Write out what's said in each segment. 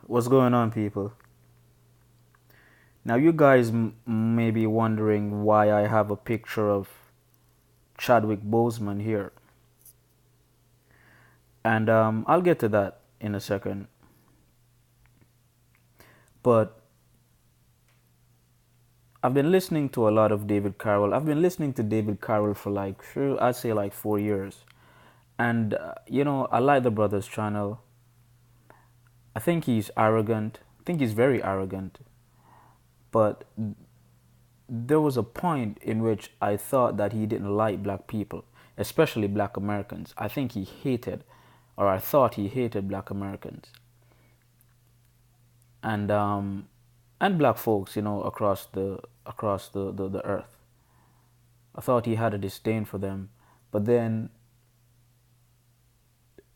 What's going on, people? Now, you guys may be wondering why I have a picture of Chadwick Boseman here. And I'll get to that in a second. But I've been listening to a lot of David Carroll. I've been listening to David Carroll for I'd say like 4 years. And, I like the brother's channel. I think he's arrogant. I think he's very arrogant. But there was a point in which I thought that he didn't like black people, especially black Americans. I think he hated, or I thought he hated black Americans, and black folks, across the earth. I thought he had a disdain for them, but then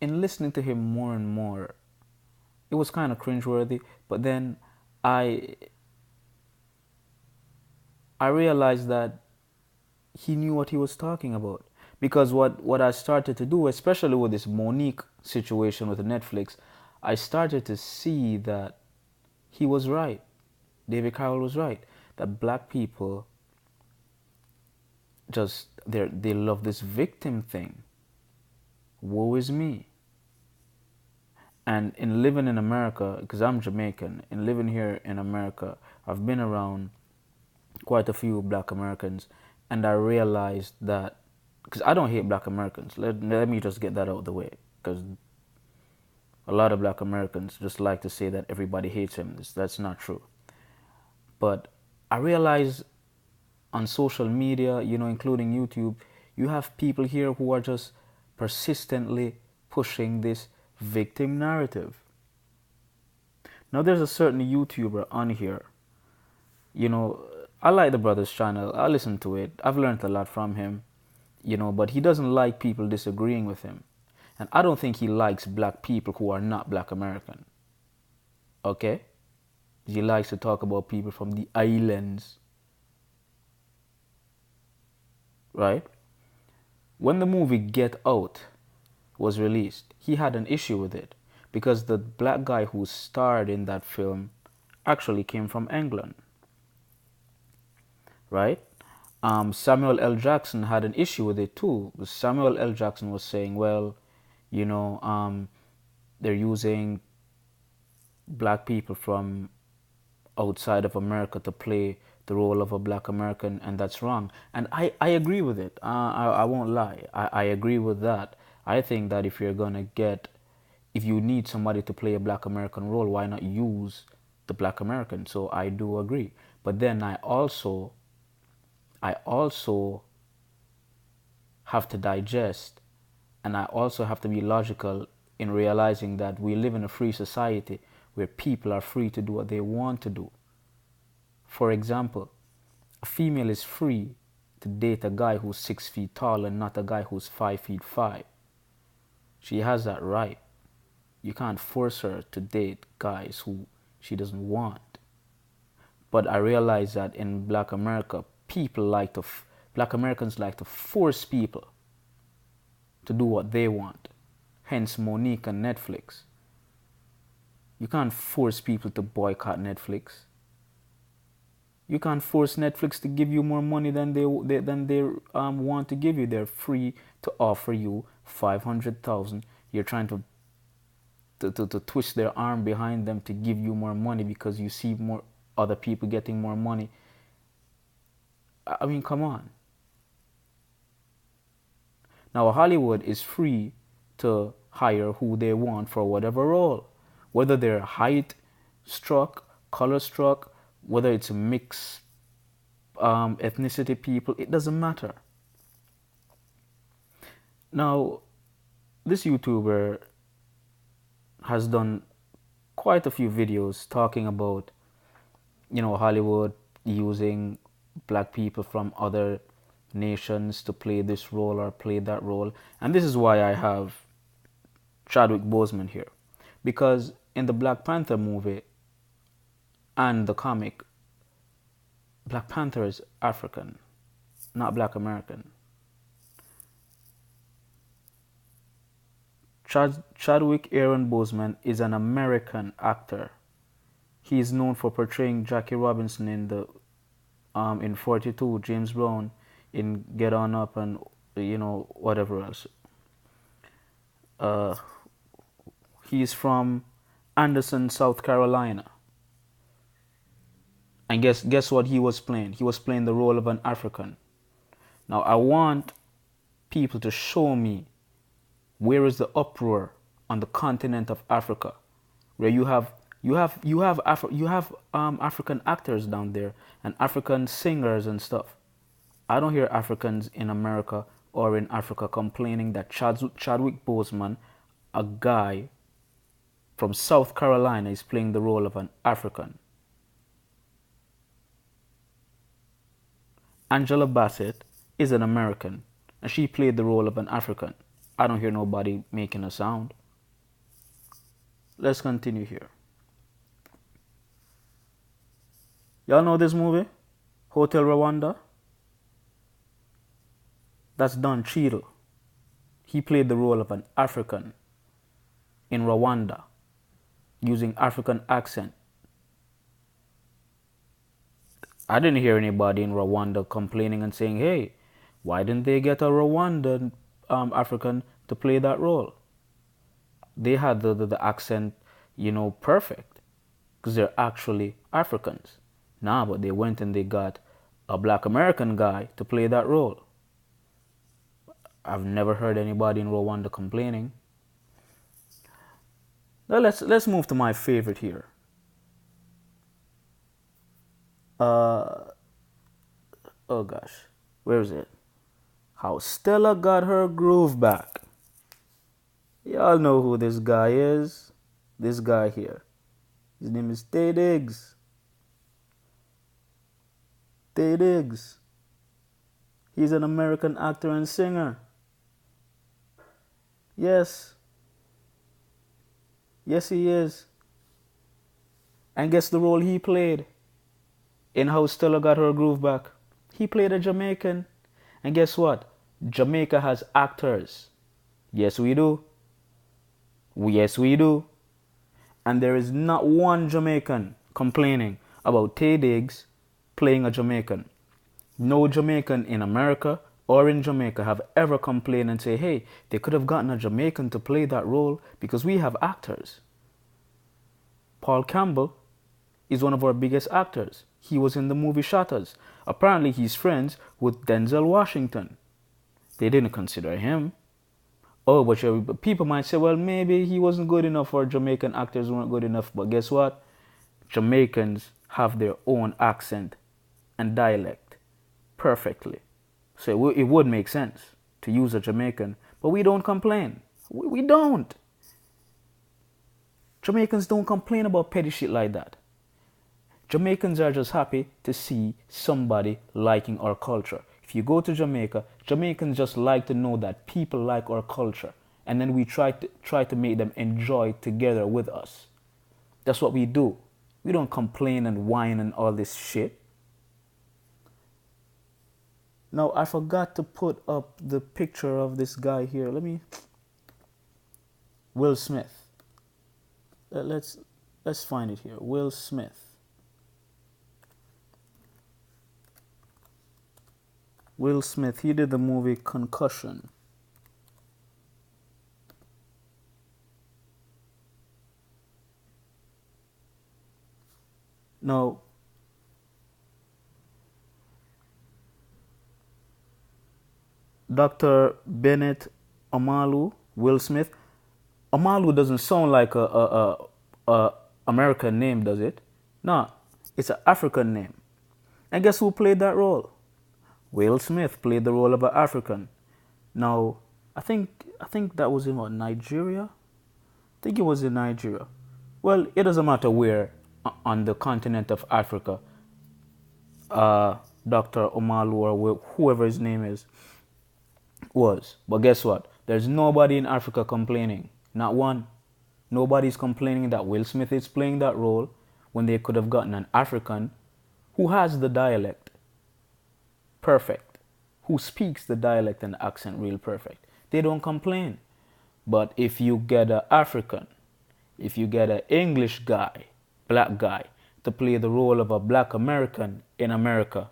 in listening to him more and more, it was kind of cringeworthy. But then I I realized that he knew what he was talking about. Because what I started to do, especially with this Monique situation with Netflix, I started to see that he was right. David Carroll was right. That black people they love this victim thing. Woe is me. And in living in America, because I'm Jamaican, in living here in America, I've been around quite a few black Americans, and I realized that, because I don't hate black Americans, let me just get that out of the way, because a lot of black Americans just like to say that everybody hates him. That's not true. But I realize on social media, including YouTube, you have people here who are just persistently pushing this victim narrative. Now, there's a certain YouTuber on here. I like the brother's channel. I listen to it. I've learned a lot from him, but he doesn't like people disagreeing with him. And I don't think he likes black people who are not black American. Okay? He likes to talk about people from the islands. Right? When the movie Get Out was released, he had an issue with it because the black guy who starred in that film actually came from England. Right? Samuel L. Jackson had an issue with it too. Samuel L. Jackson was saying, well, they're using black people from outside of America to play the role of a black American, and that's wrong. And I agree with it. I won't lie. I agree with that. I think that if you need somebody to play a black American role, why not use the black American? So I do agree. But then I also have to digest, and I also have to be logical in realizing that we live in a free society where people are free to do what they want to do. For example, a female is free to date a guy who's 6 feet tall and not a guy who's 5 feet 5. She has that right. You can't force her to date guys who she doesn't want. But I realize that in black America, black Americans like to force people to do what they want. Hence Monique and Netflix. You can't force people to boycott Netflix. You can't force Netflix to give you more money than they want to give you. They're free to offer you 500,000. You're trying to twist their arm behind them to give you more money because you see more other people getting more money. I mean, come on. Now, Hollywood is free to hire who they want for whatever role, whether they're height struck, color struck, whether it's a mixed ethnicity people, it doesn't matter. Now, this YouTuber has done quite a few videos talking about, Hollywood using black people from other nations to play this role or play that role. And this is why I have Chadwick Boseman here. Because in the Black Panther movie and the comic, Black Panther is African, not black American. Chadwick Aaron Boseman is an American actor. He is known for portraying Jackie Robinson in 42, James Brown in Get On Up, and whatever else. Uh, he's from Anderson, South Carolina. And guess what he was playing? He was playing the role of an African. Now I want people to show me where is the uproar on the continent of Africa, where you have African actors down there and African singers and stuff. I don't hear Africans in America or in Africa complaining that Chadwick Boseman, a guy from South Carolina, is playing the role of an African. Angela Bassett is an American, and she played the role of an African. I don't hear nobody making a sound. Let's continue here. Y'all know this movie? Hotel Rwanda? That's Don Cheadle. He played the role of an African in Rwanda using African accent. I didn't hear anybody in Rwanda complaining and saying, hey, why didn't they get a Rwandan African to play that role? They had the accent, perfect, because they're actually Africans. Nah, but they went and they got a black American guy to play that role. I've never heard anybody in Rwanda complaining. Now let's move to my favorite here. Oh gosh, where is it? How Stella got her groove back. Y'all know who this guy is. This guy here. His name is Taye Diggs. Taye Diggs. He's an American actor and singer. Yes. Yes, he is. And guess the role he played in How Stella Got Her Groove Back? He played a Jamaican. And guess what? Jamaica has actors. Yes, we do. Yes, we do. And there is not one Jamaican complaining about Taye Diggs playing a Jamaican. No Jamaican in America or in Jamaica have ever complained and say, hey, they could have gotten a Jamaican to play that role because we have actors. Paul Campbell is one of our biggest actors. He was in the movie Shutters. Apparently he's friends with Denzel Washington. They didn't consider him. Oh, but people might say, well, maybe he wasn't good enough or Jamaican actors weren't good enough. But guess what? Jamaicans have their own accent and dialect perfectly. So it would make sense to use a Jamaican. But we don't complain. We don't. Jamaicans don't complain about petty shit like that. Jamaicans are just happy to see somebody liking our culture. If you go to Jamaica, Jamaicans just like to know that people like our culture. And then we try to make them enjoy together with us. That's what we do. We don't complain and whine and all this shit. Now, I forgot to put up the picture of this guy here. Will Smith. Let's find it here. Will Smith. Will Smith, he did the movie Concussion. Now, Dr. Bennett Omalu, Will Smith. Omalu doesn't sound like a American name, does it? No, it's an African name. And guess who played that role? Will Smith played the role of an African. Now, I think that was in Nigeria? I think it was in Nigeria. Well, it doesn't matter where on the continent of Africa Dr. Omalu or whoever his name is was. But guess what? There's nobody in Africa complaining. Not one. Nobody's complaining that Will Smith is playing that role when they could have gotten an African who has the dialect perfect, who speaks the dialect and accent real perfect. They don't complain. But if you get an African, if you get an English guy, black guy, to play the role of a black American in America.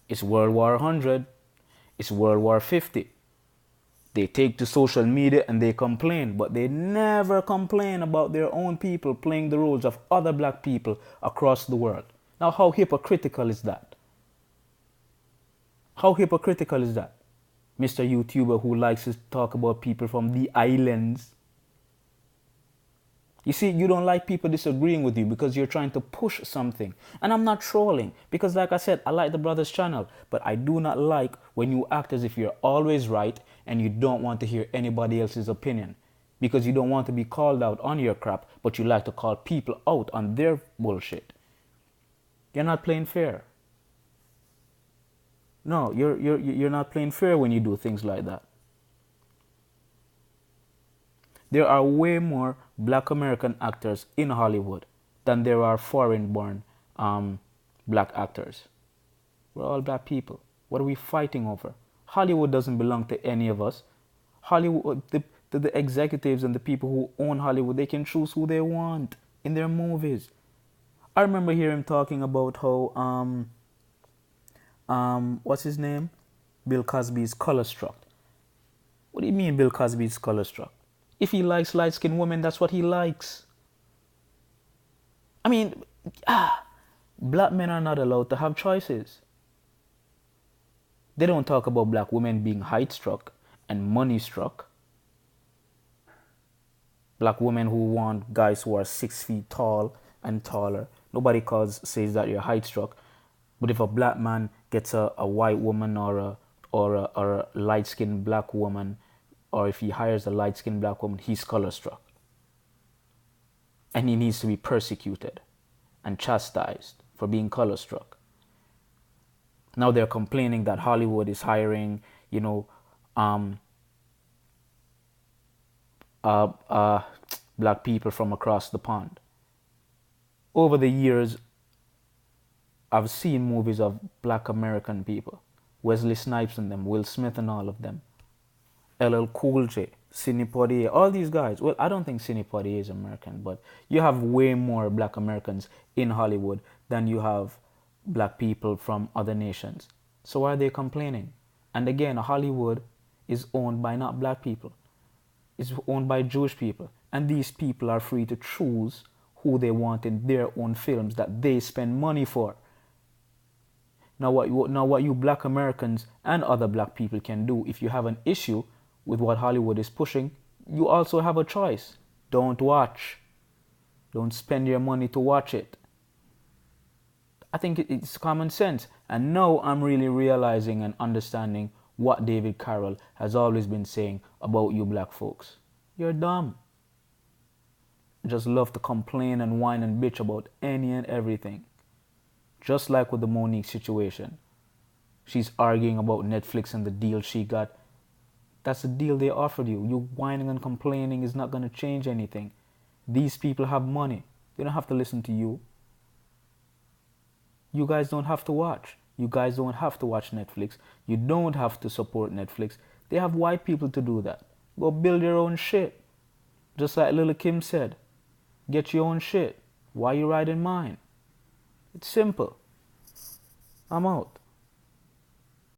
It's World War 100. It's World War 50. They take to social media and they complain, but they never complain about their own people playing the roles of other black people across the world. Now, how hypocritical is that? How hypocritical is that? Mr. YouTuber who likes to talk about people from the islands. You see, you don't like people disagreeing with you because you're trying to push something. And I'm not trolling because, like I said, I like the brother's channel. But I do not like when you act as if you're always right and you don't want to hear anybody else's opinion. Because you don't want to be called out on your crap, but you like to call people out on their bullshit. You're not playing fair. No, you're not playing fair when you do things like that. There are way more black American actors in Hollywood than there are foreign-born black actors. We're all black people. What are we fighting over? Hollywood doesn't belong to any of us. Hollywood, the executives and the people who own Hollywood, they can choose who they want in their movies. I remember hearing him talking about how what's his name? Bill Cosby's color struck. What do you mean Bill Cosby's color struck? If he likes light-skinned women, that's what he likes. I mean, black men are not allowed to have choices. They don't talk about black women being height-struck and money-struck. Black women who want guys who are 6 feet tall and taller. Nobody says that you're height-struck. But if a black man gets a white woman or a light-skinned black woman, or if he hires a light-skinned black woman, he's color-struck. And he needs to be persecuted and chastised for being color-struck. Now they're complaining that Hollywood is hiring, black people from across the pond. Over the years, I've seen movies of black American people. Wesley Snipes and them, Will Smith and all of them. LL Cool J, Sidney Poitier, all these guys. Well, I don't think Sidney Poitier is American, but you have way more black Americans in Hollywood than you have black people from other nations. So why are they complaining? And again, Hollywood is owned by not black people. It's owned by Jewish people. And these people are free to choose who they want in their own films that they spend money for. Now what you black Americans and other black people can do, if you have an issue with what Hollywood is pushing, you also have a choice. Don't watch. Don't spend your money to watch it. I think it's common sense. And now I'm really realizing and understanding what David Carroll has always been saying about you black folks. You're dumb. Just love to complain and whine and bitch about any and everything. Just like with the Monique situation. She's arguing about Netflix and the deal she got. That's the deal they offered you. You whining and complaining is not going to change anything. These people have money. They don't have to listen to you. You guys don't have to watch. You guys don't have to watch Netflix. You don't have to support Netflix. They have white people to do that. Go build your own shit. Just like Lil' Kim said. Get your own shit. Why you riding mine? It's simple. I'm out.